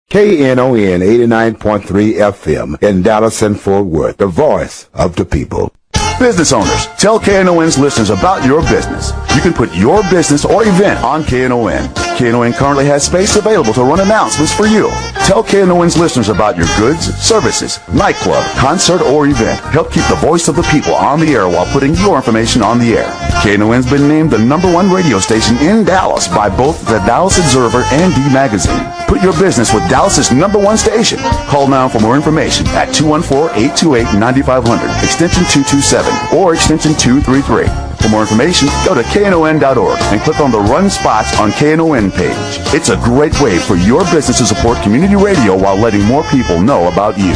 Knon 89.3 FM in Dallas and Fort Worth, the voice of the people. Business owners, tell KNON's listeners about your business. You can put your business or event on KNON. KNON currently has space available to run announcements for you. Tell KNON's listeners about your goods, services, nightclub, concert, or event. Help keep the voice of the people on the air while putting your information on the air. KNON's been named the #1 radio station in Dallas by both the Dallas Observer and D Magazine. Put your business with Dallas's #1 station. Call now for more information at 214-828-9500, extension 227, or extension 233. For more information, go to knon.org and click on the Run Spots on KNON page. It's a great way for your business to support community radio while letting more people know about you.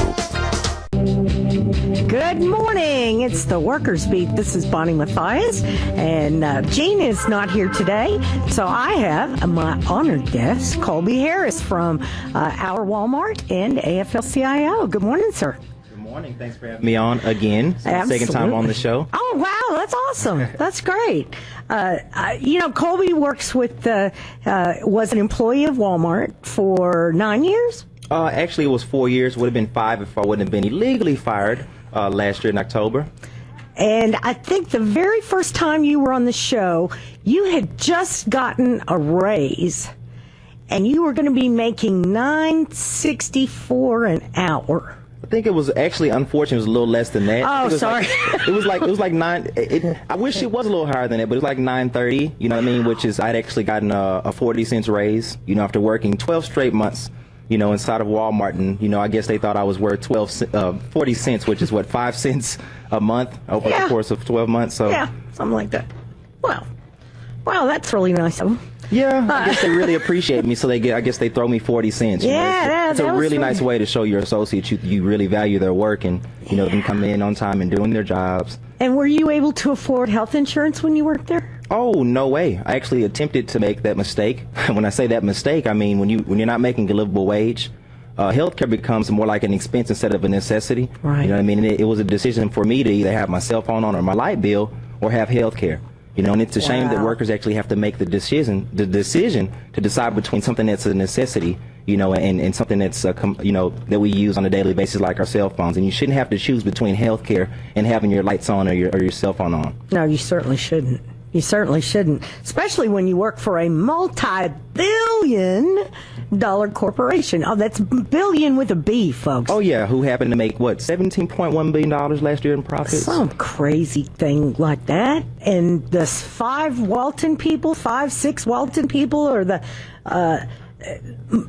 Good morning. It's the Workers Beat. This is Bonnie Mathias, and Gene is not here today, so I have my honored guest, Colby Harris from our Walmart and AFL-CIO. Good morning, sir. Morning. Thanks for having me on again. Second time on the show. Oh, wow. That's awesome. That's great. Colby works with, was an employee of Walmart for 9 years? Actually, it was 4 years. Would have been 5 if I wouldn't have been illegally fired last year in October. And I think the very first time you were on the show, you had just gotten a raise, and you were going to be making $9.64 an hour. I think it was actually, unfortunately, it was a little less than that. Oh, sorry. It was like nine. I wish it was a little higher than that, but it was like $9.30. You know what I mean? Which is, I'd actually gotten a 40 cents raise. You know, after working 12 straight months. You know, inside of Walmart, and I guess they thought I was worth 40 cents, which is what, 5 cents a month over the course of 12 months. So yeah, something like that. Wow, that's really nice of them. Yeah, I guess they really appreciate me, so I guess they throw me 40 cents. It's a really nice way to show your associates you really value their work and them come in on time and doing their jobs. And were you able to afford health insurance when you worked there? Oh, no way. I actually attempted to make that mistake. When I say that mistake, I mean when you're not making a livable wage, healthcare becomes more like an expense instead of a necessity. Right. You know what I mean? And it was a decision for me to either have my cell phone on or my light bill or have healthcare. And it's a shame that workers actually have to make the decision to decide between something that's a necessity, and something that's, that we use on a daily basis like our cell phones. And you shouldn't have to choose between healthcare and having your lights on or your cell phone on. No, you certainly shouldn't. You certainly shouldn't, especially when you work for a multi-billion-dollar corporation. Oh, that's billion with a B, folks. Oh, yeah, who happened to make, $17.1 billion last year in profits? Some crazy thing like that. And the 6 Walton people are the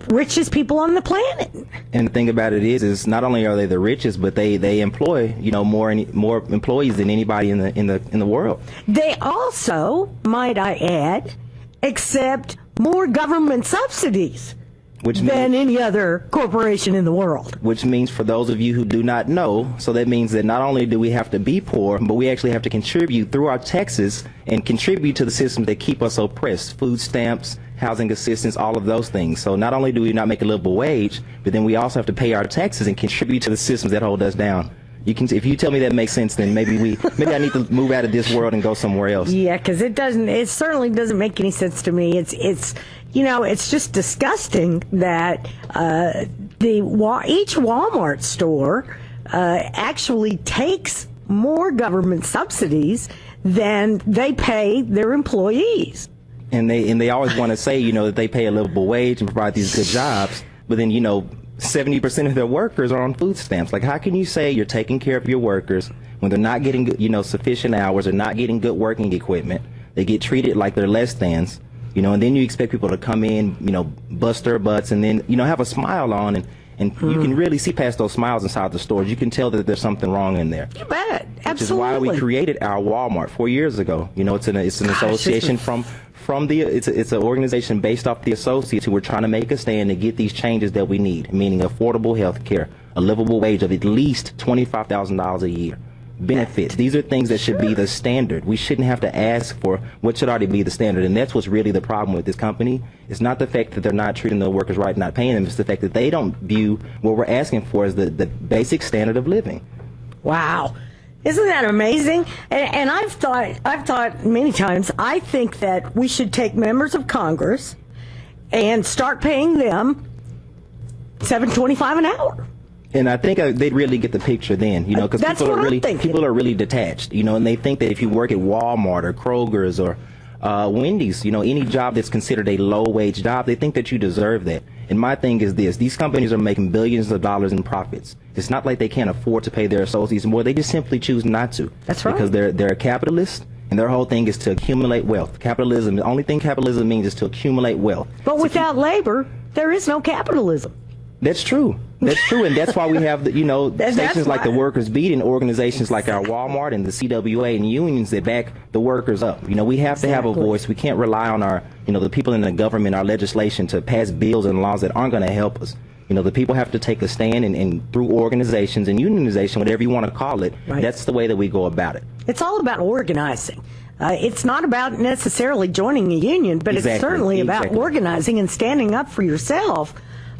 richest people on the planet. And the thing about it is not only are they the richest, but they employ more employees than anybody in the world. They also, might I add, accept more government subsidies than any other corporation in the world. Which means, for those of you who do not know, so that means that not only do we have to be poor, but we actually have to contribute through our taxes and contribute to the systems that keep us oppressed. Food stamps, housing assistance, all of those things. So not only do we not make a livable wage, but then we also have to pay our taxes and contribute to the systems that hold us down. If you tell me that makes sense, then maybe I need to move out of this world and go somewhere else. Yeah, because it certainly doesn't make any sense to me. It's just disgusting that each Walmart store actually takes more government subsidies than they pay their employees. And they always want to say, that they pay a livable wage and provide these good jobs, but then 70% of their workers are on food stamps. Like, how can you say you're taking care of your workers when they're not getting sufficient hours, or not getting good working equipment? They get treated like they're less thans, and then you expect people to come in, bust their butts, and then have a smile on, and you can really see past those smiles inside the stores. You can tell that there's something wrong in there. You bet. Absolutely. Which is why we created our Walmart 4 years ago. It's an association it's an organization based off the associates who were trying to make a stand to get these changes that we need, meaning affordable health care, a livable wage of at least $25,000 a year, benefits. These are things that should be the standard. We shouldn't have to ask for what should already be the standard, and that's what's really the problem with this company. It's not the fact that they're not treating the workers right, not paying them. It's the fact that they don't view what we're asking for as the basic standard of living. Wow. Isn't that amazing? And I've thought many times, I think that we should take members of Congress and start paying them $7.25 an hour. And I think they'd really get the picture then, you know, because people are really detached, you know, and they think that if you work at Walmart or Kroger's or Wendy's, you know, any job that's considered a low-wage job, they think that you deserve that. And my thing is this: these companies are making billions of dollars in profits. It's not like they can't afford to pay their associates more. They just simply choose not to. That's right. Because they're a capitalist, and their whole thing is to accumulate wealth. Capitalism, the only thing capitalism means is to accumulate wealth. But without labor, there is no capitalism. That's true. That's true, and that's why we have stations like the Workers Beat and organizations like our Walmart and the CWA and unions that back the workers up. You know, we have to have a voice. We can't rely on the people in the government, our legislation, to pass bills and laws that aren't going to help us. You know, the people have to take a stand, and through organizations and unionization, whatever you want to call it, that's the way that we go about it. It's all about organizing. It's not about necessarily joining a union, but it's certainly about organizing and standing up for yourself.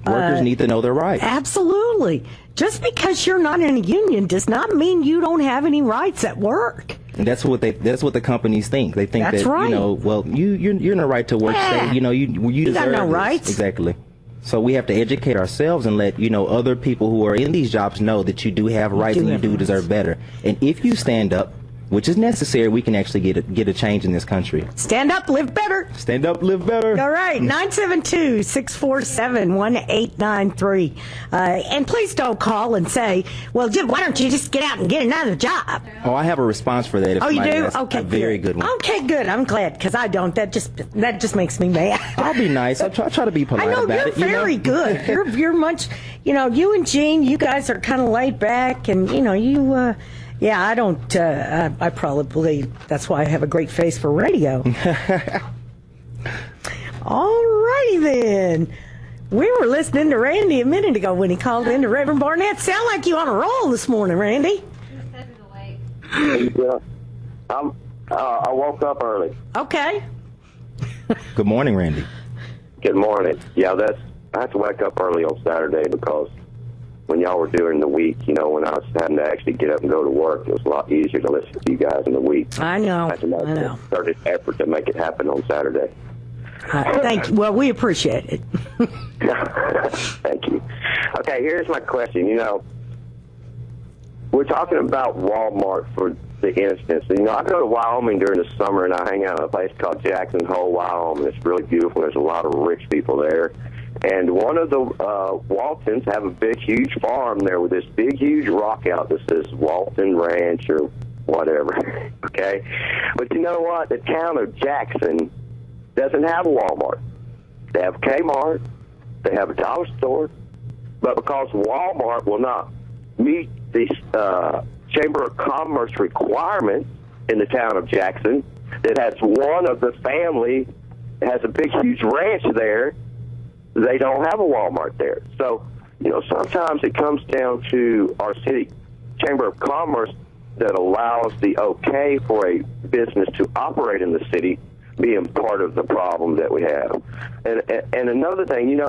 Workers need to know their rights. Absolutely. Just because you're not in a union does not mean you don't have any rights at work. And that's what the companies think. They think that right. You know, well, you're in the right to work. Yeah. State. You know, you deserve got no this. rights. Exactly. So we have to educate ourselves and let other people who are in these jobs know that you do have rights and you do deserve better. And if you stand up, which is necessary, we can actually get a change in this country. Stand up, live better. Stand up, live better. All right, 972-647-1893. And please don't call and say, well, Jim, why don't you just get out and get another job? Oh, I have a response for that. Oh, you do? Okay, very good one. Okay, good. I'm glad, because I don't. That just makes me mad. I'll be nice. I'll try to be polite about it. I know, you're very good. You're much, you and Gene, you guys are kind of laid back, and, you... Yeah, I don't, I probably, that's why I have a great face for radio. All righty then. We were listening to Randy a minute ago when he called in to Reverend Barnett. Sound like you on a roll this morning, Randy. Yeah, I woke up early. Okay. Good morning, Randy. Good morning. Yeah, I had to wake up early on Saturday because when y'all were doing the week, when I was having to actually get up and go to work, it was a lot easier to listen to you guys in the week. I know. I had to make a concerted effort to make it happen on Saturday. Thank you. Well, we appreciate it. Thank you. Okay, here's my question. We're talking about Walmart for the instance. I go to Wyoming during the summer, and I hang out at a place called Jackson Hole, Wyoming. It's really beautiful. There's a lot of rich people there. And one of the Waltons have a big, huge farm there with this big, huge rock out that says Walton Ranch or whatever, okay? But you know what? The town of Jackson doesn't have a Walmart. They have Kmart. They have a dollar store. But because Walmart will not meet the Chamber of Commerce requirements in the town of Jackson, that has one of the family that has a big, huge ranch there, they don't have a Walmart there. So, sometimes it comes down to our city Chamber of Commerce that allows the okay for a business to operate in the city being part of the problem that we have. And another thing,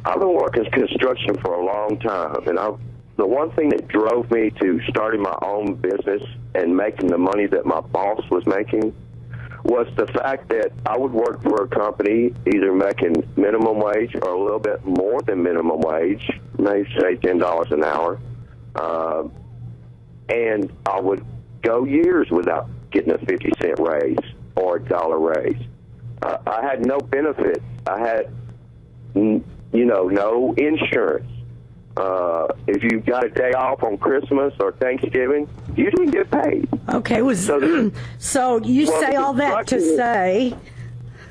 I've been working construction for a long time, and the one thing that drove me to starting my own business and making the money that my boss was making was the fact that I would work for a company either making minimum wage or a little bit more than minimum wage, maybe say $10 an hour, and I would go years without getting a 50-cent raise or a dollar raise. I had no benefits. I had, no insurance. If you got a day off on Christmas or Thanksgiving, you didn't get paid. Okay, so you say all that to say...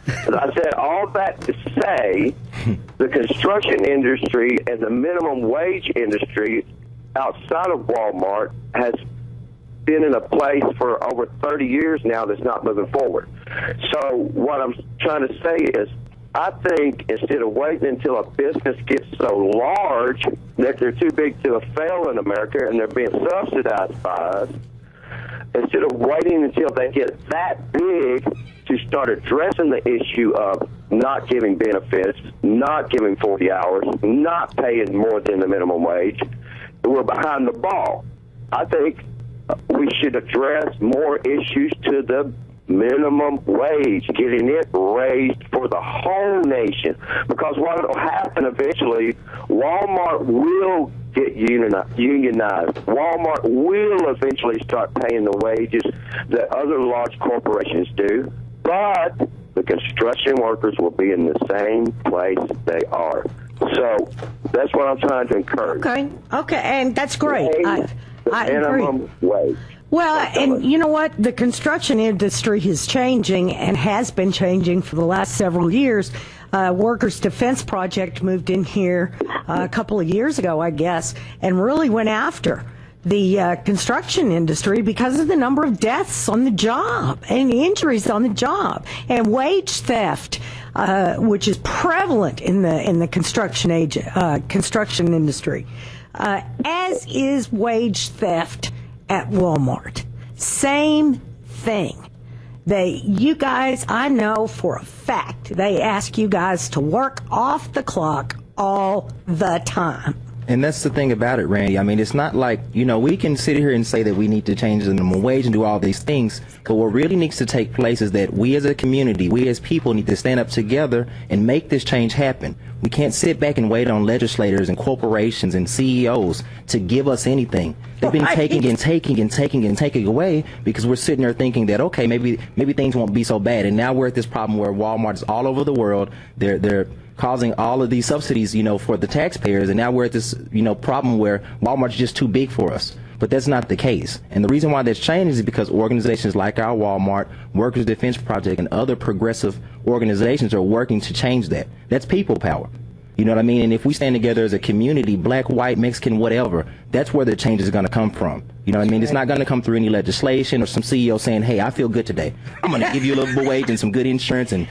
I said all that to say the construction industry and the minimum wage industry outside of Walmart has been in a place for over 30 years now that's not moving forward. So what I'm trying to say is, I think instead of waiting until a business gets so large that they're too big to fail in America and they're being subsidized by us, instead of waiting until they get that big to start addressing the issue of not giving benefits, not giving 40 hours, not paying more than the minimum wage, we're behind the ball. I think we should address more issues to the minimum wage, getting it raised for the whole nation. Because what will happen eventually, Walmart will get unionized. Walmart will eventually start paying the wages that other large corporations do, but the construction workers will be in the same place they are. So that's what I'm trying to encourage. Okay, and that's great. I minimum wage. Well, and you know what? The construction industry is changing and has been changing for the last several years. Workers' Defense Project moved in here a couple of years ago, I guess, and really went after the construction industry because of the number of deaths on the job and injuries on the job and wage theft, which is prevalent in the construction industry, as is wage theft at Walmart. Same thing. You guys, I know for a fact, they ask you guys to work off the clock all the time. And that's the thing about it, Randy. I mean, it's not like, we can sit here and say that we need to change the minimum wage and do all these things, but what really needs to take place is that we as a community, we as people need to stand up together and make this change happen. We can't sit back and wait on legislators and corporations and CEOs to give us anything. They've been taking away because we're sitting there thinking that, okay, maybe things won't be so bad. And now we're at this problem where Walmart is all over the world. They're causing all of these subsidies, for the taxpayers, and now we're at this, problem where Walmart's just too big for us. But that's not the case. And the reason why that's changed is because organizations like our Walmart, Workers' Defense Project, and other progressive organizations are working to change that. That's people power. You know what I mean? And if we stand together as a community, black, white, Mexican, whatever, that's where the change is going to come from. You know what I mean? It's not going to come through any legislation or some CEO saying, hey, I feel good today. I'm going to give you a little wage and some good insurance and,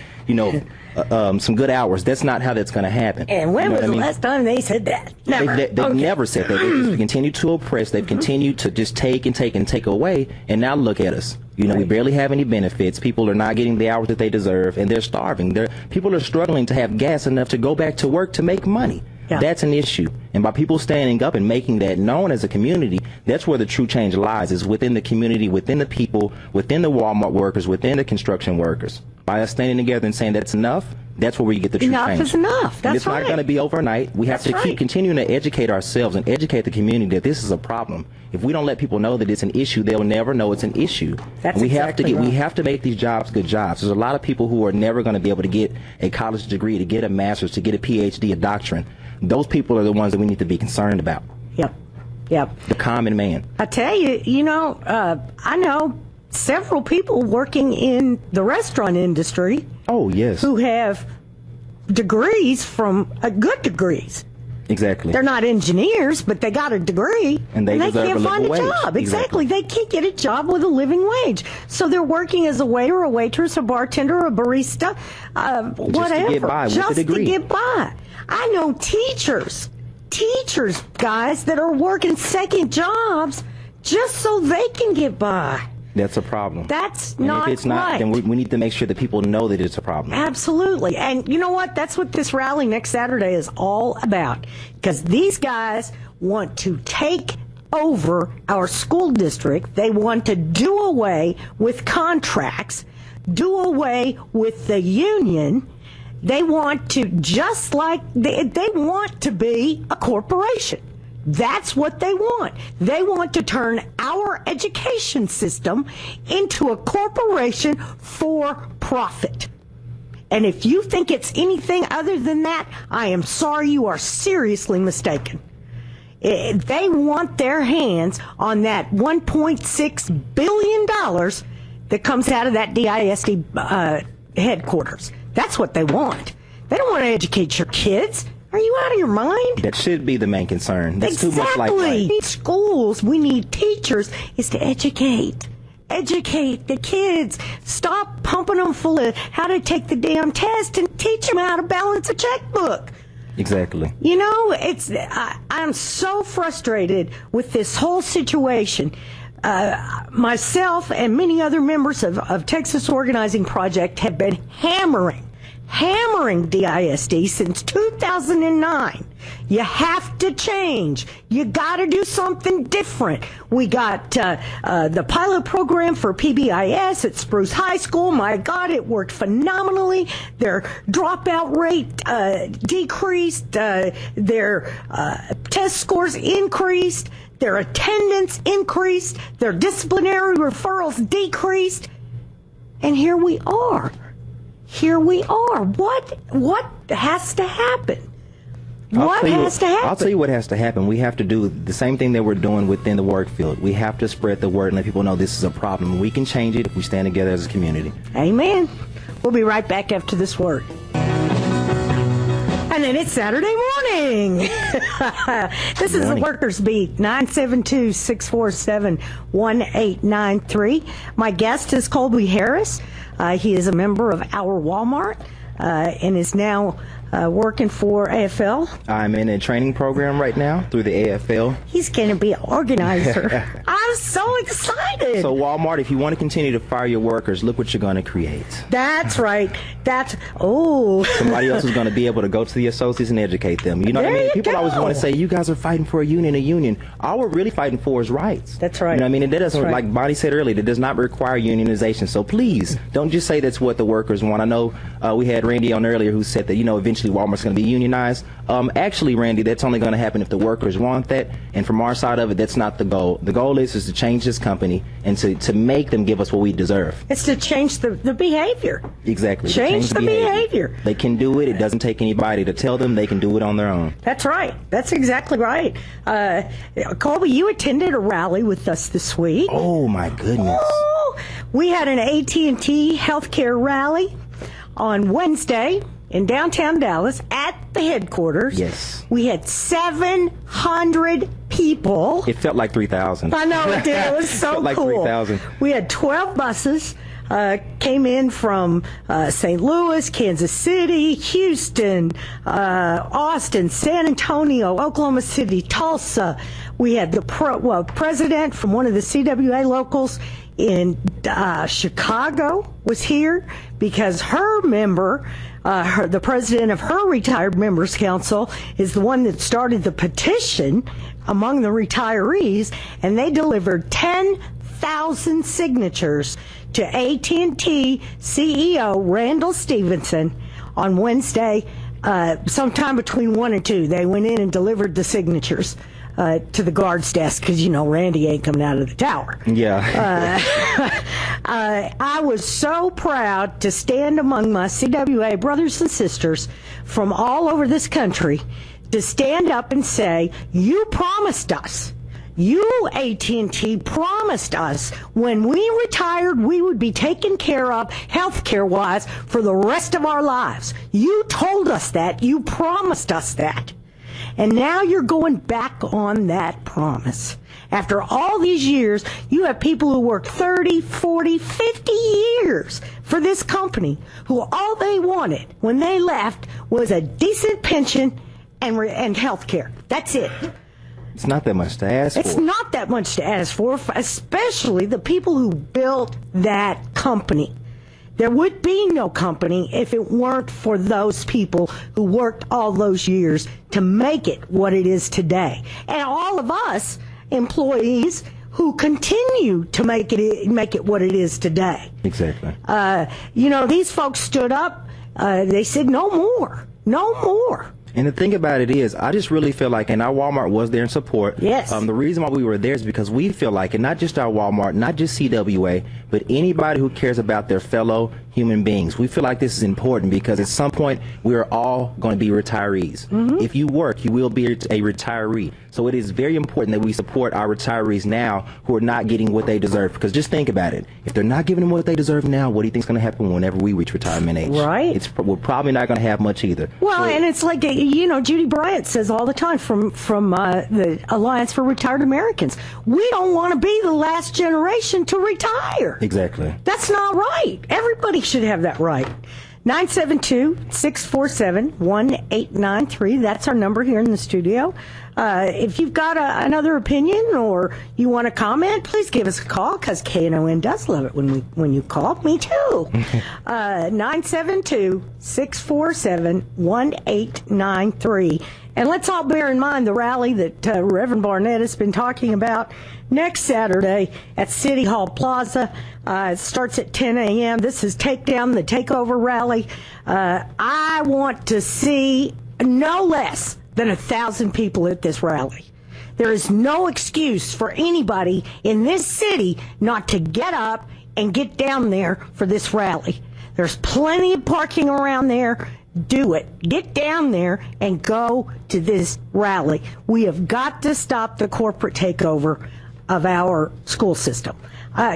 some good hours. That's not how that's going to happen. And when was the last time they said that? Never. They've never said that. They just continue to oppress. They've continued to just take and take and take away. And now look at us. We barely have any benefits. People are not getting the hours that they deserve, and they're starving. People are struggling to have gas enough to go back to work to make money. Yeah. That's an issue. And by people standing up and making that known as a community, that's where the true change lies, is within the community, within the people, within the Walmart workers, within the construction workers. By us standing together and saying that's enough, that's where we get the true change. Enough is enough. That's and it's not going to be overnight. We have to keep continuing to educate ourselves and educate the community that this is a problem. If we don't let people know that it's an issue, they'll never know it's an issue. We have to make these jobs good jobs. There's a lot of people who are never going to be able to get a college degree, to get a master's, to get a PhD, a doctorate. Those people are the ones that we need to be concerned about. Yep. The common man. I tell you, I know several people working in the restaurant industry. Oh, yes. Who have degrees from good degrees. Exactly. They're not engineers, but they got a degree, and they can't find a job. Exactly. They can't get a job with a living wage. So they're working as a waiter, a waitress, a bartender, a barista, whatever, just to get by. I know teachers, guys, that are working second jobs just so they can get by. That's a problem. That's not right. If it's not, then we need to make sure that people know that it's a problem. Absolutely. And you know what? That's what this rally next Saturday is all about. Because these guys want to take over our school district. They want to do away with contracts, do away with the union. They want to, just like they want to be a corporation. That's what they want. They want to turn our education system into a corporation for profit. And if you think it's anything other than that, I am sorry, you are seriously mistaken. They want their hands on that $1.6 billion that comes out of that DISD headquarters. That's what they want. They don't want to educate your kids. Are you out of your mind? That should be the main concern. That's exactly. Too much like We need schools. We need teachers. Is to educate the kids. Stop pumping them full of how to take the damn test and teach them how to balance a checkbook. Exactly. I'm so frustrated with this whole situation. Myself and many other members of Texas Organizing Project have been hammering DISD since 2009. You have to change. You got to do something different. We got the pilot program for PBIS at Spruce High School. My God, it worked phenomenally. Their dropout rate decreased. Their test scores increased. Their attendance increased. Their disciplinary referrals decreased. And here we are. Here we are. What has to happen? What has to happen? I'll tell you what has to happen. We have to do the same thing that we're doing within the work field. We have to spread the word and let people know this is a problem. We can change it if we stand together as a community. Amen. We'll be right back after this word. And then it's Saturday morning. This is the Workers Beat, 972-647-1893. My guest is Colby Harris. He is a member of Our Walmart and is now working for AFL. I'm in a training program right now through the AFL. He's going to be an organizer. I'm so excited. So Walmart, if you want to continue to fire your workers, look what you're going to create. That's right. Somebody else is going to be able to go to the associates and educate them. You know what I mean? People always want to say, you guys are fighting for a union. All we're really fighting for is rights. That's right. You know what I mean? And that doesn't, like Bonnie said earlier, that does not require unionization. So please, don't just say that's what the workers want. I know we had Randy on earlier who said that, eventually Walmart's going to be unionized. Actually, Randy, that's only going to happen if the workers want that. And from our side of it, that's not the goal. The goal is to change this company and to make them give us what we deserve. It's to change the behavior. Exactly. Change the behavior. They can do it. It doesn't take anybody to tell them. They can do it on their own. That's right. That's exactly right. Colby, you attended a rally with us this week. Oh, my goodness. Oh, we had an AT&T healthcare rally on Wednesday in downtown Dallas at the headquarters. Yes. We had 700 people. It felt like 3,000. I know it did. It was so cool. Like 3,000. We had 12 buses. Came in from St. Louis, Kansas City, Houston, Austin, San Antonio, Oklahoma City, Tulsa. We had the president from one of the CWA locals in Chicago was here because her member, the president of her retired members council, is the one that started the petition among the retirees, and they delivered 10,000 signatures to AT&T CEO Randall Stevenson on Wednesday, sometime between 1 and 2. They went in and delivered the signatures to the guard's desk because, Randy ain't coming out of the tower. Yeah. I was so proud to stand among my CWA brothers and sisters from all over this country to stand up and say, you promised us. You, AT&T, promised us when we retired we would be taken care of healthcare-wise for the rest of our lives. You told us that. You promised us that. And now you're going back on that promise. After all these years, you have people who worked 30, 40, 50 years for this company who all they wanted when they left was a decent pension and health care. That's it. It's not that much to ask for. It's not that much to ask for, especially the people who built that company. There would be no company if it weren't for those people who worked all those years to make it what it is today. And all of us employees who continue to make it what it is today. Exactly. These folks stood up. They said, no more. No more. And the thing about it is, I just really feel like, and our Walmart was there in support. Yes. The reason why we were there is because we feel like, and not just our Walmart, not just CWA, but anybody who cares about their fellow human beings. We feel like this is important because at some point we are all going to be retirees. Mm-hmm. If you work, you will be a retiree. So it is very important that we support our retirees now who are not getting what they deserve. Because just think about it. If they're not giving them what they deserve now, what do you think is going to happen whenever we reach retirement age? Right. We're probably not going to have much either. Well, and it's like, Judy Bryant says all the time from the Alliance for Retired Americans, we don't want to be the last generation to retire. Exactly. That's not right. Everybody should have that right. 972-647-1893. That's our number here in the studio. If you've got another opinion or you want to comment, please give us a call because KNON does love it when you call. Me too. 972-647-1893 And let's all bear in mind the rally that Reverend Barnett has been talking about next Saturday at City Hall Plaza. It starts at 10 a.m. This is Take Down the Takeover rally. I want to see no less than 1,000 people at this rally. There is no excuse for anybody in this city not to get up and get down there for this rally. There's plenty of parking around there. Do it. Get down there and go to this rally. We have got to stop the corporate takeover of our school system.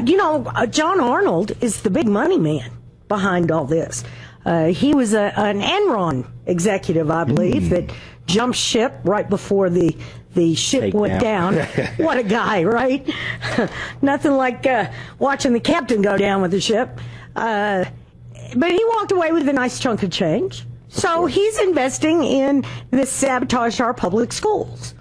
John Arnold is the big money man behind all this. He was an Enron executive, I believe, that jumped ship right before the ship went down. What a guy, right? Nothing like watching the captain go down with the ship. But he walked away with a nice chunk of change. So he's investing in this sabotage our public schools.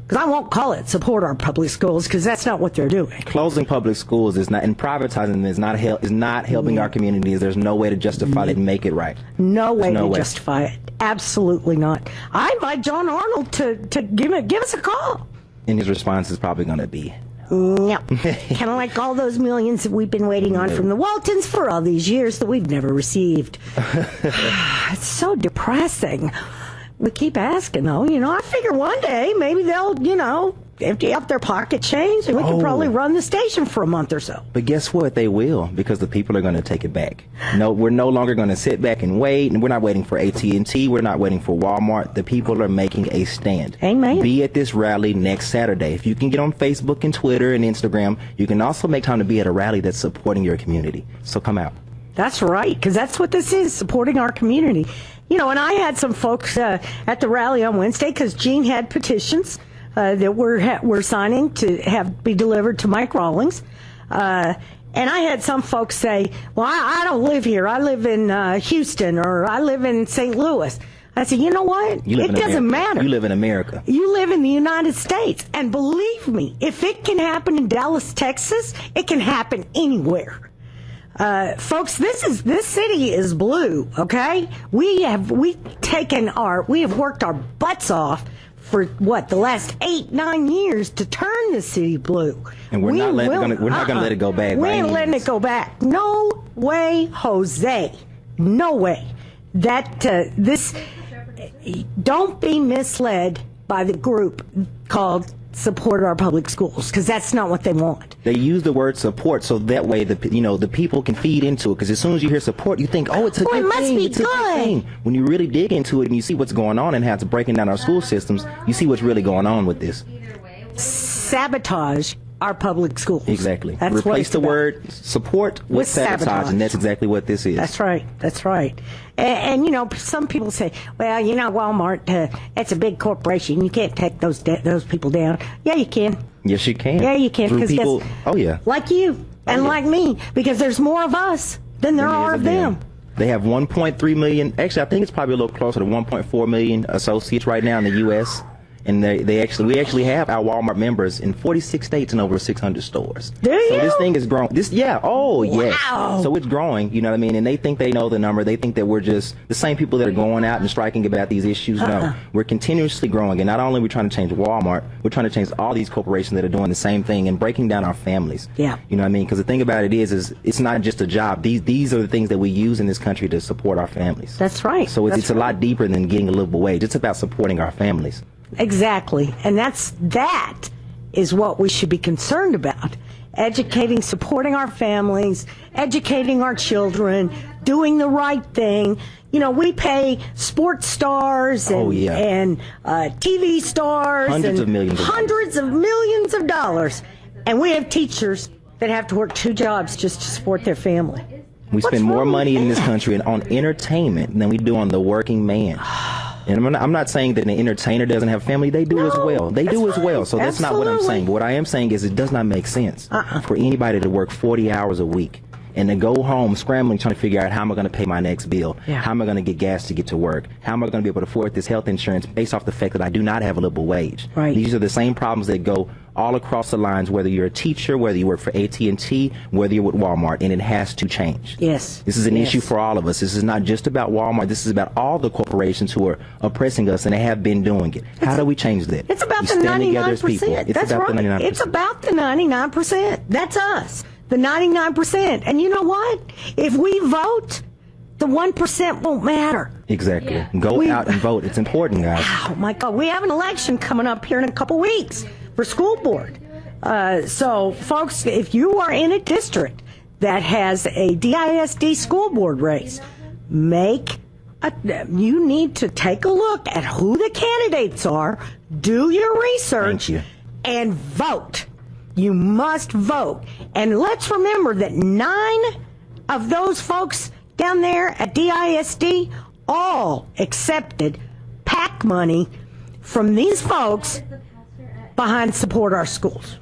Because I won't call it support our public schools, because that's not what they're doing. Closing public schools is not, and privatizing them is not helping our communities. There's no way to justify it and make it right. No way to justify it. Absolutely not. I invite John Arnold to give us a call. And his response is probably going to be, no. Kind of like all those millions that we've been waiting on from the Waltons for all these years that we've never received. It's so depressing. We keep asking, though. I figure one day maybe they'll, empty out their pocket change and we can probably run the station for a month or so. But guess what? They will, because the people are going to take it back. No, we're no longer going to sit back and wait. And we're not waiting for AT&T. We're not waiting for Walmart. The people are making a stand. Amen. Be at this rally next Saturday. If you can get on Facebook and Twitter and Instagram, you can also make time to be at a rally that's supporting your community. So come out. That's right, because that's what this is, supporting our community. And I had some folks at the rally on Wednesday, because Gene had petitions that we're signing to be delivered to Mike Rawlings. And I had some folks say, well, I don't live here. I live in Houston, or I live in St. Louis. I said, you know what? It doesn't matter. You live in America. You live in the United States. And believe me, if it can happen in Dallas, Texas, it can happen anywhere. Folks, this city is blue, okay? We have worked our butts off for the last 8-9 years to turn the city blue. And we're not going to let it go back. We ain't letting it go back. No way, Jose. No way. Don't be misled by the group called Support Our Public Schools, because that's not what they want. They use the word support so that way the people can feed into it, because as soon as you hear support, you think, it's a good thing. It must be good. When you really dig into it and you see what's going on and how it's breaking down our school systems, you see what's really going on with this. Sabotage our public schools. Exactly. That's Replace the word support with sabotage, and that's exactly what this is. That's right. That's right. And some people say, well, Walmart, it's a big corporation. You can't take those people down. Yeah, you can. Yes, you can. Yeah, you can. Through people. Oh, yeah. Like you and like me, because there's more of us than there are of them. They have 1.3 million. Actually, I think it's probably a little closer to 1.4 million associates right now in the U.S., and we actually have our Walmart members in 46 states and over 600 stores. Do you? So this thing is growing. Yes. Wow. So it's growing, you know what I mean? And they think they know the number. They think that we're just the same people that are going out and striking about these issues. No, we're continuously growing. And not only are we trying to change Walmart, we're trying to change all these corporations that are doing the same thing and breaking down our families. Yeah. You know what I mean? Because the thing about it is it's not just a job. These are the things that we use in this country to support our families. That's right. So it's a lot deeper than getting a livable wage. It's about supporting our families. Exactly. And that is what we should be concerned about. Educating, supporting our families, educating our children, doing the right thing. We pay sports stars and TV stars hundreds of millions of dollars. And we have teachers that have to work 2 jobs just to support their family. We spend more money in this country on entertainment than we do on the working man. And I'm not saying that an entertainer doesn't have family. They do as well. They do as well. So that's not what I'm saying. But what I am saying is it does not make sense for anybody to work 40 hours a week and to go home scrambling trying to figure out how am I going to pay my next bill, Yeah. how am I going to get gas to get to work, how am I going to be able to afford this health insurance based off the fact that I do not have a livable wage. Right. These are the same problems that go all across the lines, whether you're a teacher, whether you work for AT&T, whether you're with Walmart, and it has to change. Yes. This is an Yes. issue for all of us. This is not just about Walmart. This is about all the corporations who are oppressing us, and they have been doing it. How do we change that? It's about We the stand together as 99%. people. It's That's about right. the 99%. It's about the 99%. That's us. The 99%. And you know what? If we vote, the 1% won't matter. Exactly. Go out and vote. It's important, guys. Oh, my God. We have an election coming up here in a couple weeks for school board. So, folks, if you are in a district that has a DISD school board race, you need to take a look at who the candidates are, do your research, Thank you. and vote. You must vote. And let's remember that 9 of those folks down there at DISD all accepted PAC money from these folks behind Support Our Schools,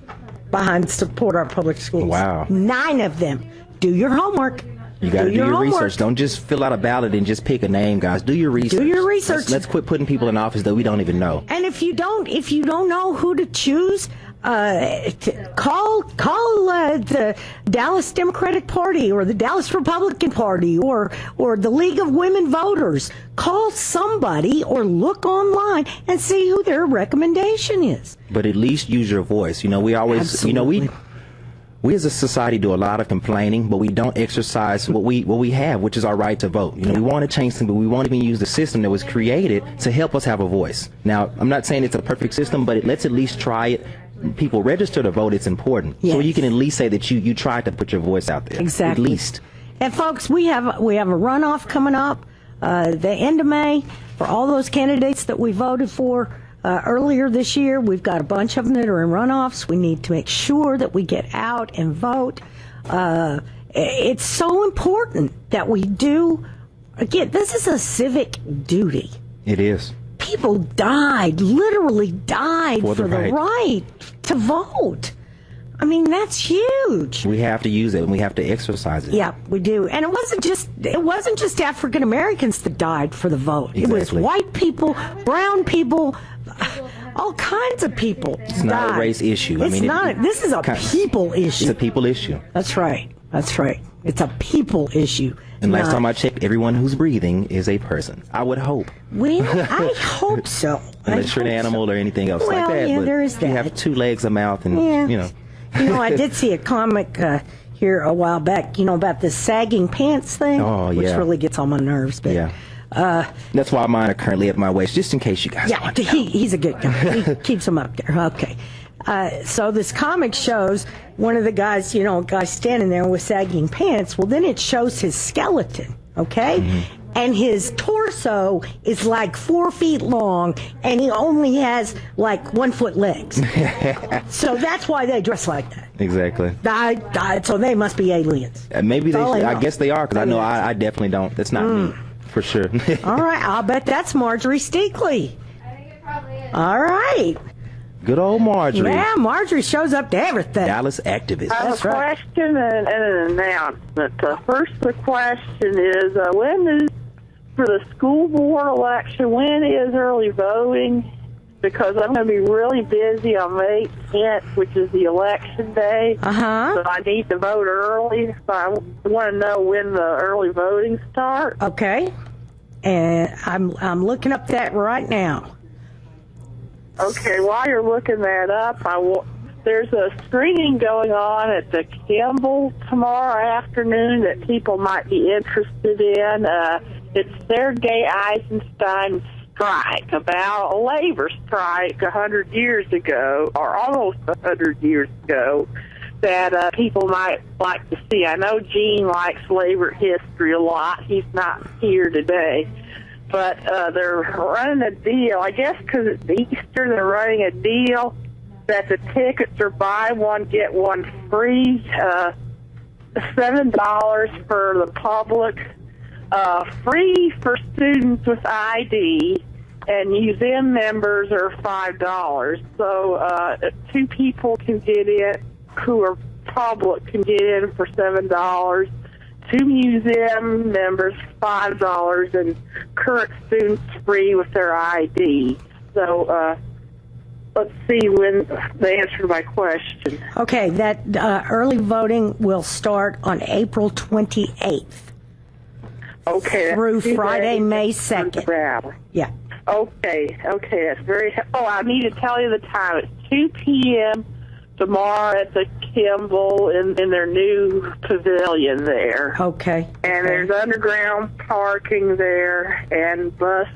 behind Support Our Public Schools. Wow. 9 of them. Do your homework. You got to do your homework. research. Don't just fill out a ballot and just pick a name, guys. Do your research. Do your research. Let's quit putting people in office that we don't even know. And if you don't know who to choose, call the Dallas Democratic Party or the Dallas Republican Party or the League of Women Voters. Call somebody or look online and see who their recommendation is. But at least use your voice. You know, we always, Absolutely. we as a society do a lot of complaining, but we don't exercise what we have, which is our right to vote. You know, we want to change things, but we won't even use the system that was created to help us have a voice. Now, I'm not saying it's a perfect system, but let's at least try it. People register to vote. It's important. Yes. So you can at least say that you tried to put your voice out there. Exactly. At least. And folks, we have a runoff coming up the end of May for all those candidates that we voted for earlier this year. We've got a bunch of them that are in runoffs. We need to make sure that we get out and vote. It's so important that we do. Again, this is a civic duty. It is. People literally died for the right to vote. I mean, that's huge. We have to use it and we have to exercise it. Yeah, we do. And it wasn't just African Americans that died for the vote. Exactly. It was white people, brown people, all kinds of people. It's not a race issue. This is a people issue. It's a people issue. That's right. It's a people issue. And last time I checked, everyone who's breathing is a person. I would hope. Well, I hope so. Unless you're an animal or anything else like that. Yeah, but there is that. You have 2 legs, a mouth, and, you know. I did see a comic here a while back, about this sagging pants thing, which really gets on my nerves. But, yeah. That's why mine are currently at my waist, just in case you guys want to know. He's a good guy. He keeps them up there. Okay. So this comic shows one of the guys, a guy standing there with sagging pants. Well, then it shows his skeleton, okay? Mm-hmm. And his torso is like 4 feet long, and he only has like 1 foot legs. So that's why they dress like that. Exactly. So they must be aliens. Maybe I guess they are, because I know I definitely don't. That's not me, for sure. All right, I'll bet that's Marjorie Steakley. I think it probably is. All right. Good old Marjorie. Yeah, Marjorie shows up to everything. Dallas activist. I have That's a right. question and an announcement. First, the question is, for the school board election, when is early voting? Because I'm going to be really busy on May 10th, which is the election day. Uh-huh. So I need to vote early. So I want to know when the early voting starts. Okay. And I'm looking up that right now. Okay, while you're looking that up, there's a screening going on at the Kimball tomorrow afternoon that people might be interested in. It's Sergei Eisenstein's strike, about a labor strike 100 years ago, or almost 100 years ago, that people might like to see. I know Gene likes labor history a lot. He's not here today. But they're running a deal. I guess because it's Easter, they're running a deal that the tickets are buy one, get one free, $7 for the public, free for students with ID, and museum members are $5. So 2 people can get in who are public can get in for $7. 2 museum members $5 and current students free with their ID. So let's see when they answer my question. Okay, that early voting will start on April 28th. Okay. Through Friday, May 2nd. Yeah. Okay, that's very... Oh, I need to tell you the time. It's 2 p.m. tomorrow at the Kimball in their new pavilion there. Okay. And there's underground parking there, and bus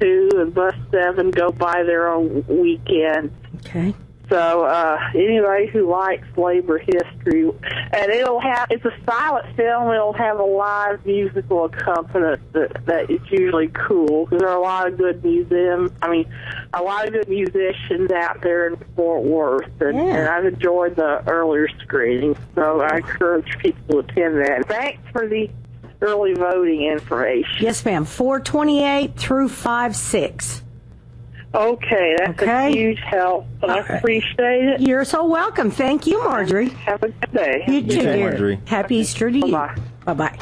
2 and bus 7 go by there on weekends. Okay. So anybody who likes labor history, and it's a silent film. It'll have a live musical accompaniment that is usually cool because there are a lot of good a lot of good musicians out there in Fort Worth, and I've enjoyed the earlier screening. So I encourage people to attend that. Thanks for the early voting information. Yes, ma'am. 4/28 through 5/6. Okay, that's a huge help. I appreciate it. You're so welcome. Thank you, Marjorie. Have a good day. You too, dear. Marjorie. Happy Easter to you. Bye-bye. Bye-bye.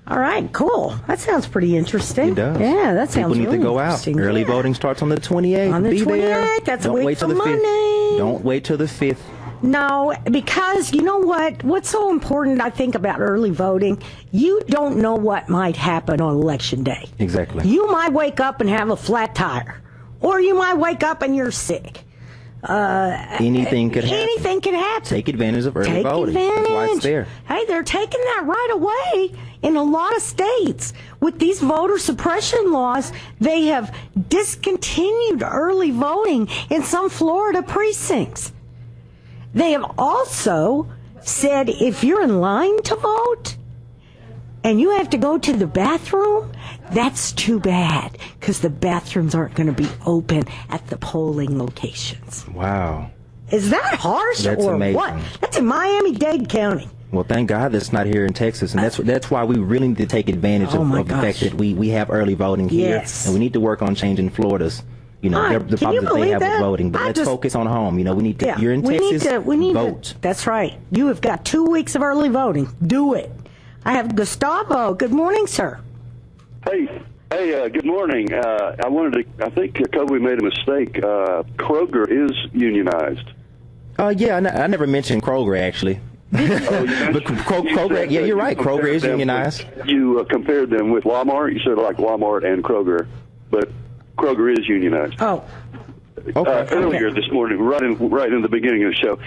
All right, cool. That sounds pretty interesting. It does. Yeah, that sounds People need really to go out. interesting. Early Yeah. voting starts on the 28th. On the Be 28th. there. That's a Don't week wait till from the 5th. Monday. Don't wait till the 5th. No, because you know what? What's so important, I think, about early voting, you don't know what might happen on Election Day. Exactly. You might wake up and have a flat tire, or you might wake up and you're sick. Anything could happen. Anything can happen. Take advantage of early Take voting. advantage. That's why it's there. Hey, they're taking that right away in a lot of states. With these voter suppression laws, they have discontinued early voting in some Florida precincts. They have also said if you're in line to vote and you have to go to the bathroom, that's too bad because the bathrooms aren't going to be open at the polling locations. Wow. Is that harsh That's or amazing. what? That's in Miami-Dade County. Well, thank God that's not here in Texas, and that's why we really need to take advantage of the fact that we have early voting here, Yes. and we need to work on changing Florida's. The Can you problems that they believe have that? with voting. But let's focus on home. We need to. You're in Texas. We need vote. to. That's right. You have got 2 weeks of early voting. Do it. I have Gustavo. Good morning, sir. Hey, good morning. I think Kobe made a mistake. Kroger is unionized. Yeah, I never mentioned Kroger, actually. But Kroger, yeah, you're right. Kroger is unionized. You compared them with Walmart. You said like Walmart and Kroger, but Kroger is unionized. Oh. Earlier this morning, right in the beginning of the show.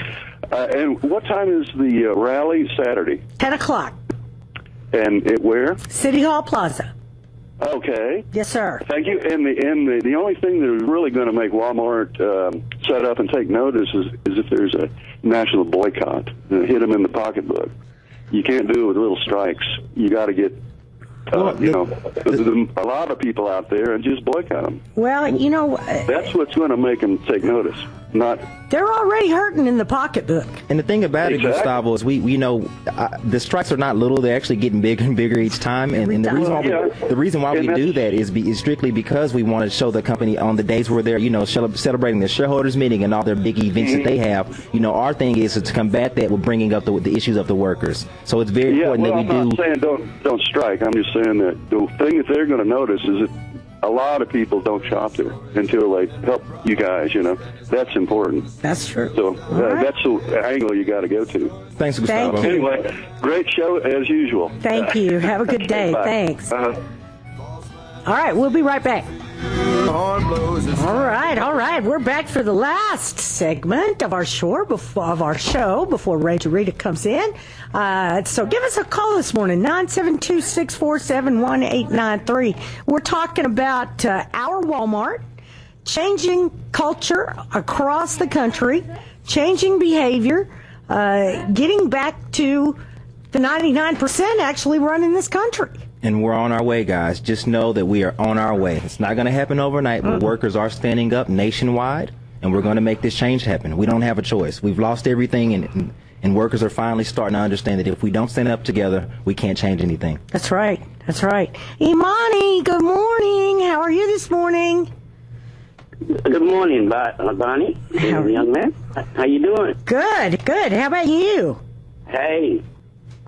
And what time is the rally Saturday? 10 o'clock. And where? City Hall Plaza. Okay. Yes, sir. Thank you. And the only thing that is really going to make Walmart set up and take notice is if there's a national boycott. Hit them in the pocketbook. You can't do it with little strikes. You got to get a lot of people out there and just boycott them. Well, that's what's going to make them take notice. Not they're already hurting in the pocketbook. And the thing about it, Gustavo, is we know the strikes are not little; they're actually getting bigger and bigger each time. And the reason why we do that is strictly because we want to show the company on the days where they're celebrating their shareholders meeting and all their big events that they have. Our thing is to combat that with bringing up the issues of the workers. So it's very important that we do. I'm not saying don't strike. I'm just saying that the thing that they're going to notice is that a lot of people don't shop there until they help you guys, That's important. That's true. So that's the angle you got to go to. Thanks, Gustavo. Anyway, great show as usual. Thank you. Have a good day. Thanks. All right, we'll be right back. All right. We're back for the last segment of our show before Rachel Rita comes in. So give us a call this morning, 972-647-1893. We're talking about our Walmart, changing culture across the country, changing behavior, getting back to the 99% actually running this country. And we're on our way, guys. Just know that we are on our way. It's not going to happen overnight, but workers are standing up nationwide, and we're going to make this change happen. We don't have a choice. We've lost everything, and workers are finally starting to understand that if we don't stand up together, we can't change anything. That's right. That's right. Imani, good morning. How are you this morning? Good morning, Bonnie. Young man. How you doing? Good. How about you? Hey,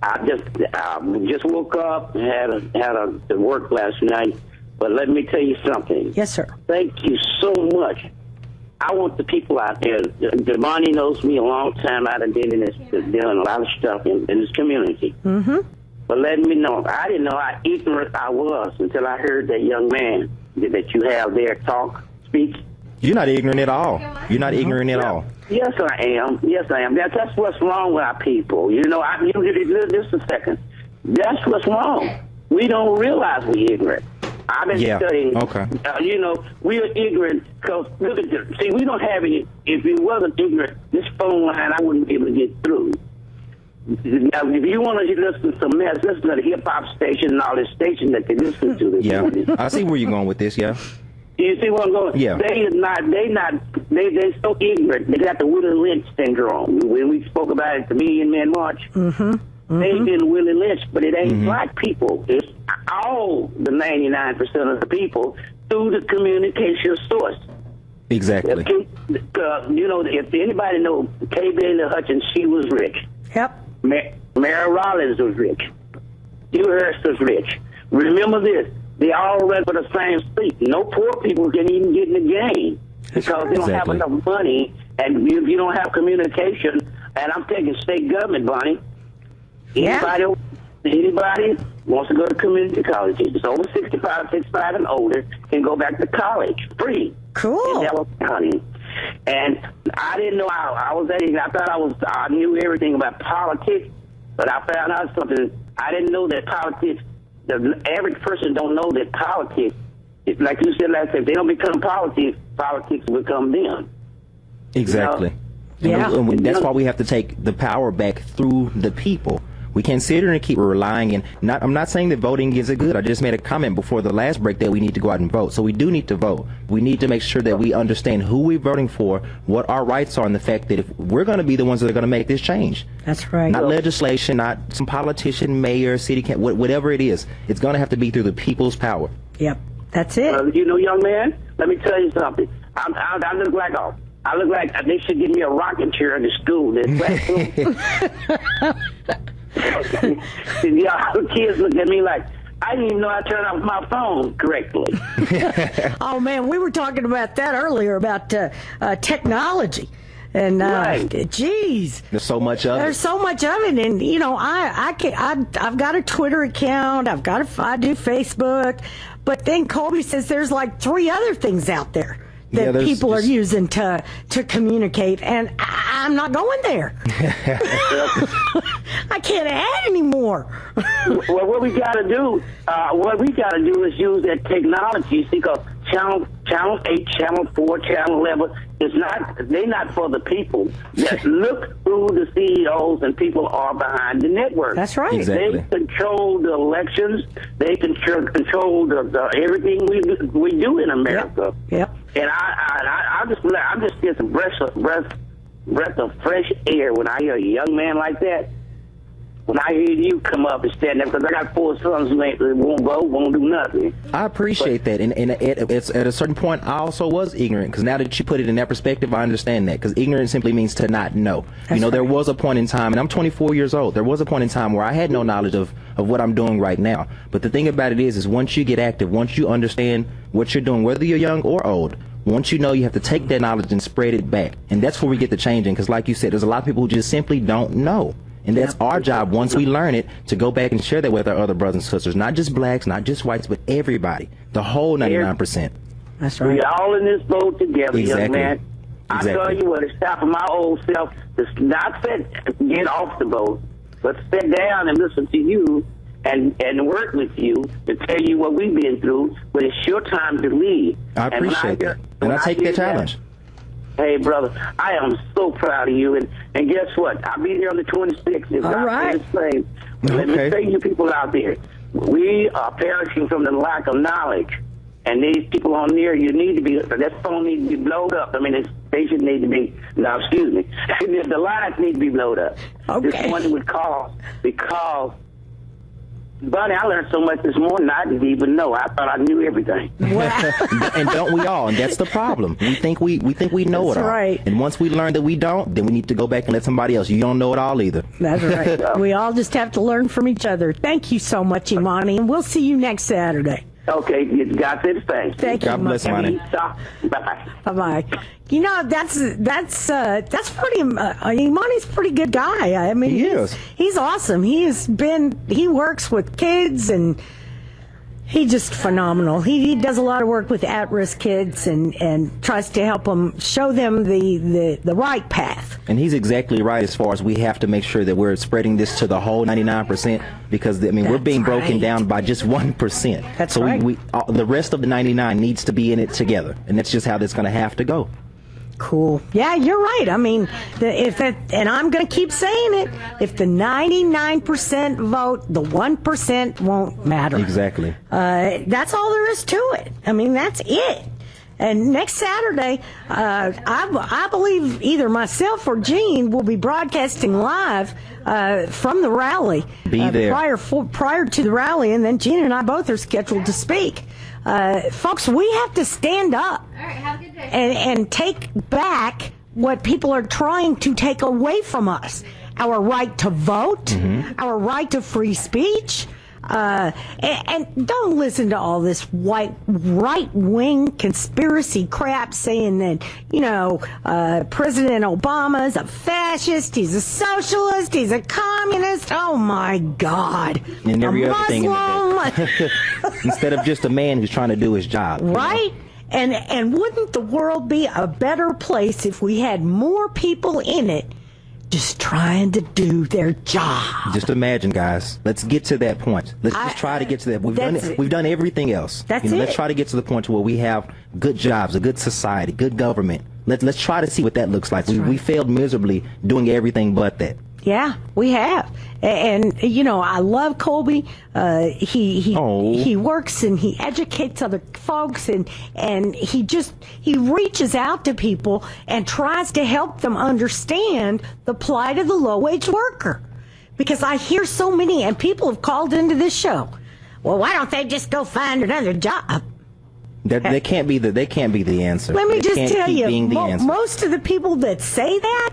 I just woke up and had a work last night. But let me tell you something. Yes, sir. Thank you so much. I want the people out there. Bonnie knows me a long time. I've been doing a lot of stuff in this community. Mm-hmm. But let me know. I didn't know how ignorant I was until I heard that young man that you have there speak. You're not ignorant at all. You're not ignorant at all. Yes, I am. Yes, I am. That's what's wrong with our people. Just a second. That's what's wrong. We don't realize we're ignorant. I've been studying. Okay. We're ignorant because look at this. See, we don't have any. If we wasn't ignorant, this phone line I wouldn't be able to get through. Now, if you want to listen to some mess, listen to the hip hop station and all this station that they listen to. This morning. I see where you're going with this. Yeah. You see where I'm going? Yeah. They so ignorant. They got the Willie Lynch syndrome. When we spoke about it at the Million Man March. Mm-hmm. They been Willie Lynch, but it ain't black people. It's all the 99% of the people through the communication source. Exactly. If anybody knows Kay Bailey Hutchins, she was rich. Yep. Mary Rollins was rich. Hugh Hurst was rich. Remember this. They all run for the same seat. No poor people can even get in the game because they don't have enough money, and if you don't have communication, and I'm taking state government, Bonnie. Anybody wants to go to community colleges, it's over 65 and older, can go back to college free. Cool. In Dallas County. And I didn't know I was that. I knew everything about politics, but I found out something. I didn't know that politics. The average person don't know that politics. Like you said last time, if they don't become politics will become them. Exactly. And that's why we have to take the power back through the people. We can't sit here and keep relying. And I'm not saying that voting isn't good. I just made a comment before the last break that we need to go out and vote. So we do need to vote. We need to make sure that we understand who we're voting for, what our rights are, and the fact that if we're going to be the ones that are going to make this change. That's right. Not legislation, not some politician, mayor, city, whatever it is. It's going to have to be through the people's power. Yep. That's it. Young man, let me tell you something. I look like they should give me a rocking chair in the school. Kids look at me like, I didn't even know I turned off my phone correctly. Oh, man, we were talking about that earlier, about technology. And, geez. There's so much of it. There's so much of it. And, I've got a Twitter account. I do Facebook. But then Colby says there's like 3 other things out there that people are using to communicate, and I'm not going there. I can't add anymore. Well, what we got to do is use that technology. See, because channel 8, channel 4, channel 11, they're not for the people. Just look who the CEOs and people are behind the network. That's right. Exactly. They control the elections. They control the everything we do in America. Yep. And I'm just getting a breath of fresh air when I hear a young man like that. When I hear you come up and stand there, because I got 4 sons who won't vote, won't do nothing. I appreciate that, and it's at a certain point I also was ignorant, because now that you put it in that perspective, I understand that, because ignorance simply means to not know. There was a point in time, and I'm 24 years old, there was a point in time where I had no knowledge of what I'm doing right now. But the thing about it is once you get active, once you understand what you're doing, whether you're young or old, once you know, you have to take that knowledge and spread it back. And that's where we get the changing, because like you said, there's a lot of people who just simply don't know. And that's our job, once we learn it, to go back and share that with our other brothers and sisters. Not just blacks, not just whites, but everybody. The whole 99%. That's right. We're all in this boat together, young man. I tell you what, it's time for my old self to not get off the boat, but sit down and listen to you and work with you to tell you what we've been through, but it's your time to lead. I appreciate that. And I take that challenge. Hey, brother, I am so proud of you. And guess what? I'll be there on the 26th. If all right. Let me tell you people out there, we are perishing from the lack of knowledge. And these people on there, that phone needs to be blowed up. I mean, the station needs to be, the lines need to be blowed up. Okay. This one would call because Buddy, I learned so much this morning I didn't even know. I thought I knew everything. And don't we all? And that's the problem. We think we know That's it all. Right. And once we learn that we don't, then we need to go back and let somebody else. You don't know it all either. That's right. We all just have to learn from each other. Thank you so much, Imani, and we'll see you next Saturday. Okay, God said thanks. Thank you. God bless, Imani. Bye-bye. Bye-bye. You know, that's pretty. Imani's a pretty good guy. I mean, he's awesome. He works with kids, and he's just phenomenal. He does a lot of work with at-risk kids and tries to help them, show them the right path. And he's exactly right as far as we have to make sure that we're spreading this to the whole 99%, because we're being broken down by just 1%. That's so right. The rest of the 99 needs to be in it together, and that's just how that's going to have to go. Cool. Yeah, you're right. I mean, and I'm going to keep saying it, if the 99% vote, the 1% won't matter. Exactly. That's all there is to it. I mean, that's it. And next Saturday, I believe either myself or Gene will be broadcasting live from the rally. Be there. Prior to the rally, and then Gene and I both are scheduled to speak. Folks, we have to stand up and take back what people are trying to take away from us. Our right to vote, our right to free speech. And don't listen to all this right-wing conspiracy crap saying that, President Obama's a fascist, he's a socialist, he's a communist. Oh, my God. And every a other thing in Muslim. Instead of just a man who's trying to do his job. Right? And wouldn't the world be a better place if we had more people in it just trying to do their job? Just imagine, guys. Let's get to that point. Let's just try to get to that. We've done everything else. Let's try to get to the point where we have good jobs, a good society, good government. Let's try to see what that looks like. We failed miserably doing everything but that. Yeah, we have. And I love Colby. He works and he educates other folks, and he reaches out to people and tries to help them understand the plight of the low-wage worker. Because I hear so many, and people have called into this show, well, why don't they just go find another job? They can't be the answer. Let me just tell you, most of the people that say that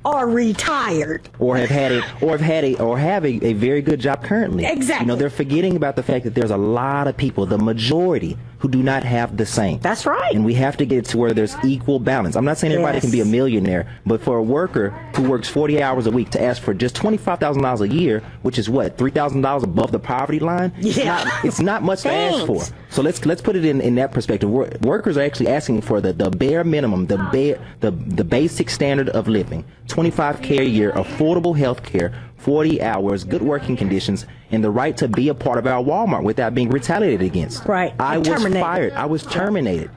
are retired, or have a very good job currently. Exactly. They're forgetting about the fact that there's a lot of people, the majority, who do not have the same. That's right. And we have to get to where there's equal balance. I'm not saying everybody can be a millionaire, but for a worker who works 40 hours a week to ask for just $25,000 a year, which is what, $3,000 above the poverty line? Yeah. It's not much to ask for. So let's put it in that perspective. Workers are actually asking for the bare minimum, the basic standard of living. $25K a year, affordable health care, 40 hours, good working conditions, and the right to be a part of our Walmart without being retaliated against. Right. I was fired. I was terminated.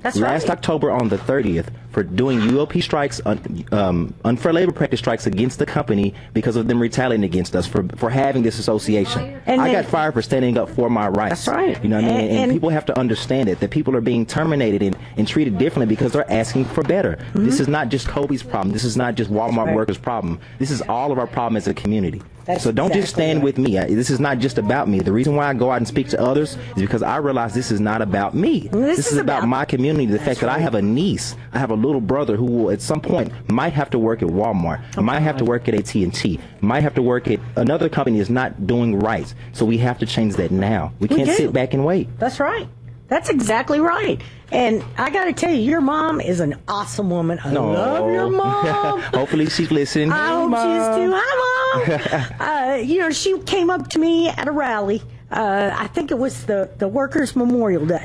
That's last October on the 30th for doing UOP strikes, unfair labor practice strikes against the company because of them retaliating against us for having this association. I got fired for standing up for my rights. That's right. You know what I mean? And people have to understand it, that people are being terminated and treated differently because they're asking for better. Mm-hmm. This is not just Kobe's problem. This is not just Walmart workers' problem. This is all of our problem as a community. So don't just stand with me. This is not just about me. The reason why I go out and speak to others is because I realize this is not about me. This is about my community. The fact that I have a niece, I have a little brother who will at some point might have to work at Walmart, might have to work at AT&T, might have to work at another company that's not doing right. So we have to change that now. We can't sit back and wait. That's right. That's exactly right. And I got to tell you, your mom is an awesome woman. I love your mom. Hopefully she's listening. I hope she is too. Hi, Mom. She came up to me at a rally. I think it was the Workers' Memorial Day.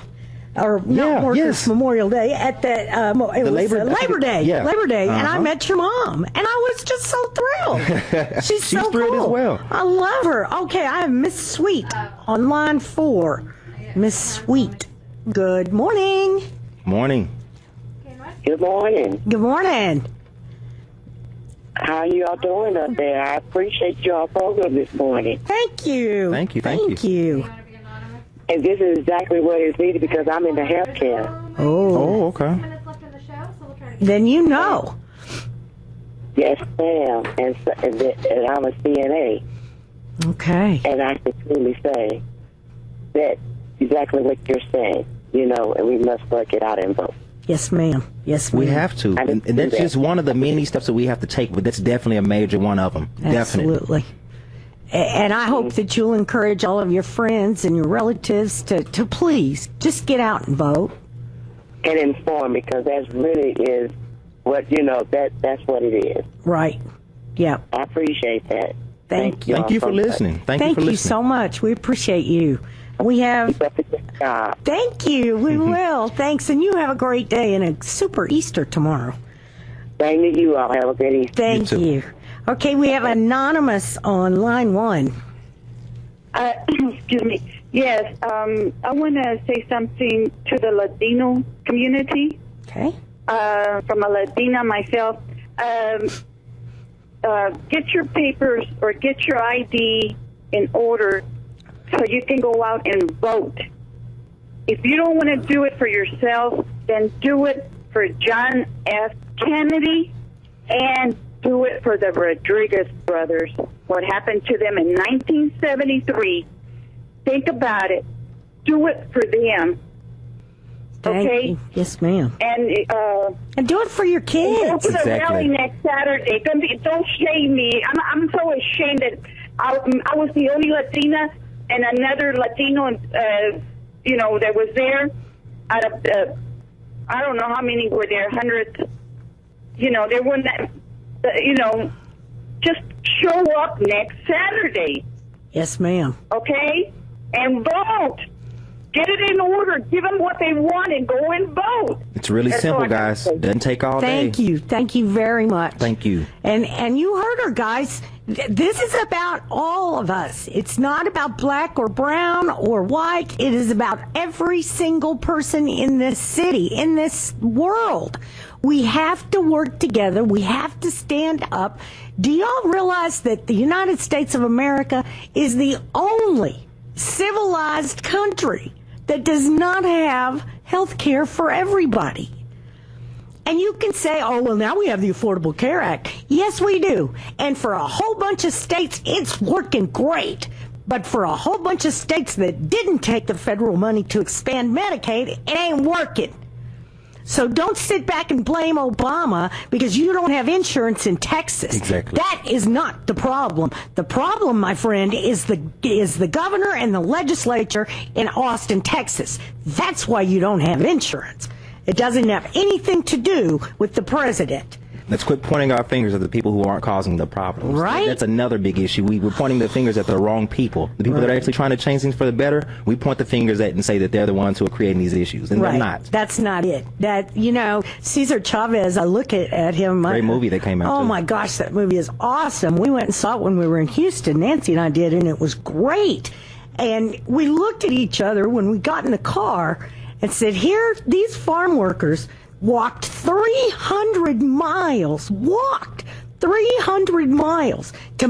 Or not Workers' Memorial Day, at that Labor Day. Yeah. Labor Day. And I met your mom. And I was just so thrilled. She's so thrilled cool. as well. I love her. Okay, I have Miss Sweet on line 4. Miss Sweet. Good morning. Morning. Good morning. Good morning. How y'all doing up there? I appreciate y'all program this morning. Thank you. Thank you. Thank you. And this is exactly what is needed because I'm in the healthcare. Oh, okay. Then you know. Yes, ma'am. And I'm a CNA. Okay. And I can truly say that exactly what you're saying, and we must work it out and vote. Yes, ma'am. Yes, ma'am. We have to. And that's just one of the many steps that we have to take, but that's definitely a major one of them. Absolutely. Definitely. And I hope that you'll encourage all of your friends and your relatives to please just get out and vote. And inform, because that really is what, that's what it is. Right. Yeah. I appreciate that. Thank you. Thank you for listening. Thank you so much. We appreciate you. We have. Thank you. We will. Thanks. And you have a great day and a super Easter tomorrow. Thank you all. Have a good Easter. Thank you. Okay, we have Anonymous on line 1. Excuse me. Yes, I want to say something to the Latino community. Okay. From a Latina myself. Get your papers or get your ID in order so you can go out and vote. If you don't want to do it for yourself, then do it for John F. Kennedy and do it for the Rodriguez brothers. What happened to them in 1973. Think about it. Do it for them. Okay? Yes, ma'am. And do it for your kids. Go to the rally next Saturday. Don't shame me. I'm so ashamed that I was the only Latina and another Latino, that was there. Out of I don't know how many were there, hundreds. There weren't that. Just show up next Saturday. Yes, ma'am. Okay? And vote. Get it in order. Give them what they want and go and vote. It's really simple, guys. Doesn't take all day. Thank you. Thank you very much. Thank you. And you heard her, guys. This is about all of us. It's not about black or brown or white. It is about every single person in this city, in this world. We have to work together. We have to stand up. Do y'all realize that the United States of America is the only civilized country that does not have health care for everybody? And you can say, oh, well, now we have the Affordable Care Act. Yes, we do. And for a whole bunch of states, it's working great. But for a whole bunch of states that didn't take the federal money to expand Medicaid, it ain't working. So don't sit back and blame Obama because you don't have insurance in Texas. Exactly. That is not the problem. The problem, my friend, is the governor and the legislature in Austin, Texas. That's why you don't have insurance. It doesn't have anything to do with the president. Let's quit pointing our fingers at the people who aren't causing the problems. Right. That's another big issue. We're pointing the fingers at the wrong people. The people that are actually trying to change things for the better, we point the fingers at and say that they're the ones who are creating these issues, and they're not. That's not it. Cesar Chavez, I look at him. Great movie that came out. Oh, my gosh, that movie is awesome. We went and saw it when we were in Houston. Nancy and I did, and it was great. And we looked at each other when we got in the car and said, here, these farm workers walked 300 miles to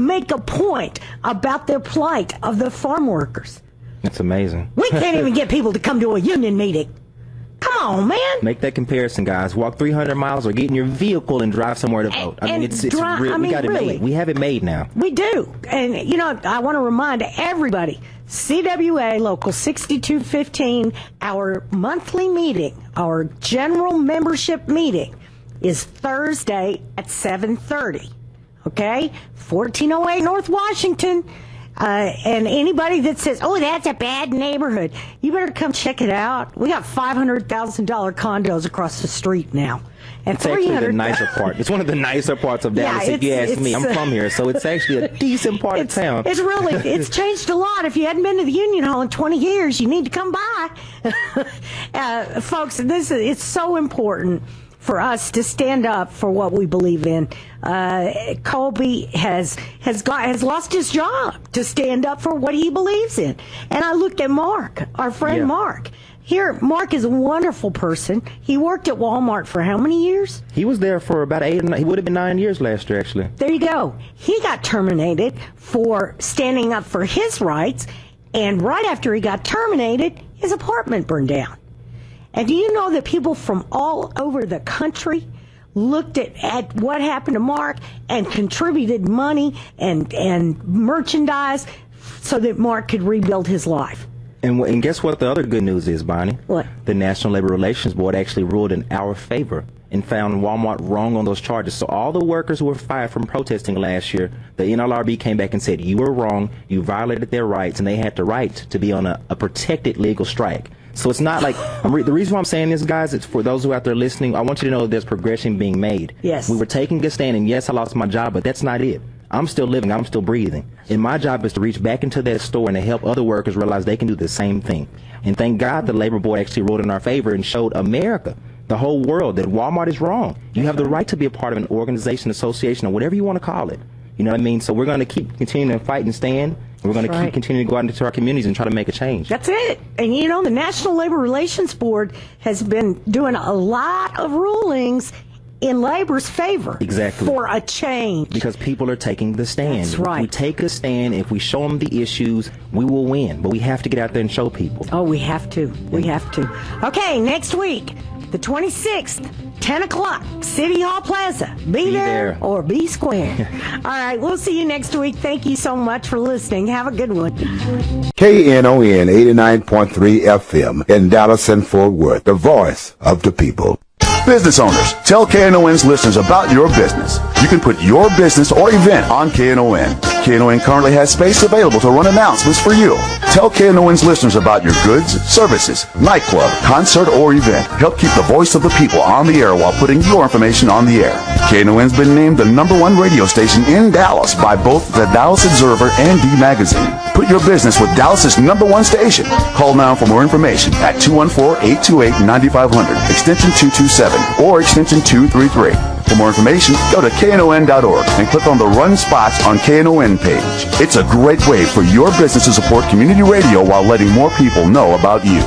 make a point about the plight of the farm workers. That's amazing. We can't even get people to come to a union meeting. Come on, man. Make that comparison, guys. Walk 300 miles or get in your vehicle and drive somewhere to vote. I mean, it's real. We got it made. We have it made now. We do. And, I want to remind everybody, CWA Local 6215, our monthly meeting, our general membership meeting, is Thursday at 7:30. Okay? 1408 North Washington. And anybody that says, oh, that's a bad neighborhood, you better come check it out. We got $500,000 condos across the street now. And it's actually the nicer part. It's one of the nicer parts of Dallas, if you ask me. I'm from here, so it's actually a decent part of town. It's changed a lot. If you hadn't been to the Union Hall in 20 years, you need to come by. Folks, it's so important for us to stand up for what we believe in. Colby has lost his job to stand up for what he believes in. And I looked at Mark, our friend Mark. Here, Mark is a wonderful person. He worked at Walmart for how many years? He was there for about 8 or 9. He would have been 9 years last year, actually. There you go. He got terminated for standing up for his rights, and right after he got terminated, his apartment burned down. And do you know that people from all over the country looked at what happened to Mark and contributed money and merchandise so that Mark could rebuild his life. And guess what the other good news is, Bonnie? What? The National Labor Relations Board actually ruled in our favor and found Walmart wrong on those charges. So all the workers who were fired from protesting last year, the NLRB came back and said, you were wrong, you violated their rights, and they had the right to be on a protected legal strike. So it's not like, the reason why I'm saying this, guys, it's for those who are out there listening, I want you to know that there's progression being made. Yes. We were taking a stand, and yes, I lost my job, but that's not it. I'm still living, I'm still breathing. And my job is to reach back into that store and to help other workers realize they can do the same thing. And thank God the Labor Board actually ruled in our favor and showed America, the whole world, that Walmart is wrong. You have the right to be a part of an organization, association, or whatever you want to call it. You know what I mean? So we're going to keep continuing to fight and stand. We're going to keep continuing to go out into our communities and try to make a change. That's it. And you know, the National Labor Relations Board has been doing a lot of rulings in labor's favor. Exactly. For a change. Because people are taking the stand. That's right. If we take a stand, if we show them the issues, we will win. But we have to get out there and show people. Oh, we have to. We have to. Okay, next week, the 26th, 10 o'clock, City Hall Plaza. Be there or be square. All right, we'll see you next week. Thank you so much for listening. Have a good one. KNON 89.3 FM in Dallas and Fort Worth, the voice of the people. Business owners, tell KNON's listeners about your business. You can put your business or event on KNON. KNON currently has space available to run announcements for you. Tell KNON's listeners about your goods, services, nightclub, concert, or event. Help keep the voice of the people on the air while putting your information on the air. KNON's been named the #1 radio station in Dallas by both the Dallas Observer and D Magazine. Put your business with Dallas's #1 station. Call now for more information at 214-828-9500, extension 227, or extension 233. For more information, go to KNON.org and click on the Run Spots on KNON page. It's a great way for your business to support community radio while letting more people know about you.